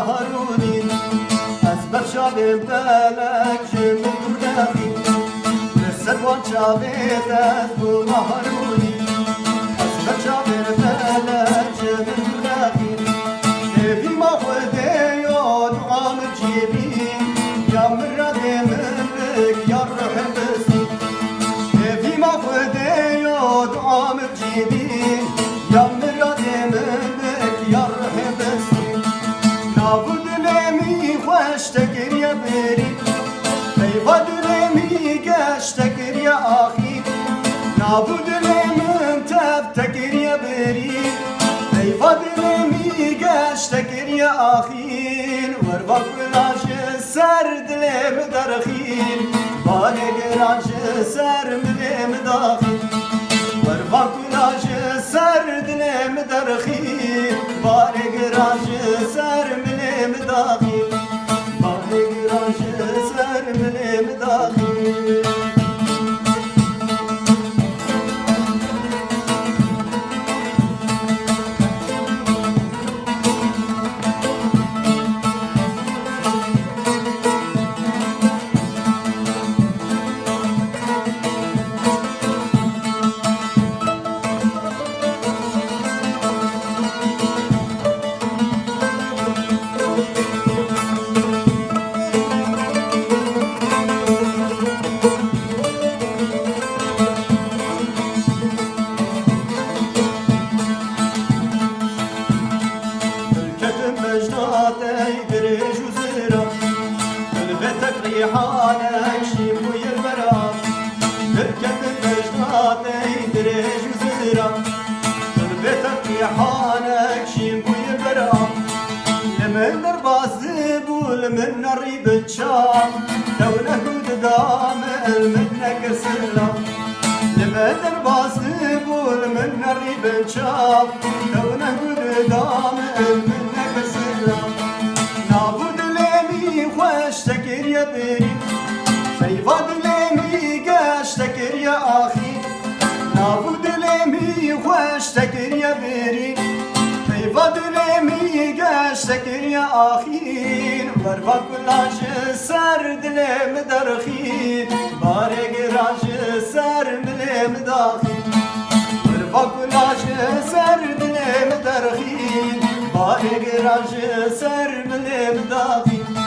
هاروني أزبر شابي بلك جميل كردافي لسروان شابي تذبو هاروني أزبر شابي بلك جميل كردافي في ما خدي يود عامل جيبي يا مرادي منك يا روح بسي في ما خدي يود عامل جيبي يا مرادي منك يا روح بسي نابود لمي خوش تكر يا بري بيفاد لمي قاش تكر يا أخي نابود لمن تب تكر يا بري بيفاد لمي قاش تكر يا أخي وربك لاش سرد لم درخين بالك لاش سر ملم داخل وربك لاش سرد لم درخين بالك لاش سر ملم داخل بالك لاش سر ملم داخل دريج وزيرة قلبتك ريحانك شيب ويربرا تركب بجناتي دريج وزيرة قلبتك ريحانك شيب ويربرا لمن درباز ولمن الريب الشام دولة قدام المنك سلام لمن درباز ولمن الريب الشام دولة قدام المنك سلام نابود لمي خوش تكر يا بري بيفاد لمي قاش تكر يا أخي نابود لمي خوش تكر يا بري بيفاد لمي قاش تكر يا أخي ورفا كلاش سرد لم درخين بارك راش سر ملم داخل ورفا كلاش سرد لم درخين بالك راش سر ملم داخل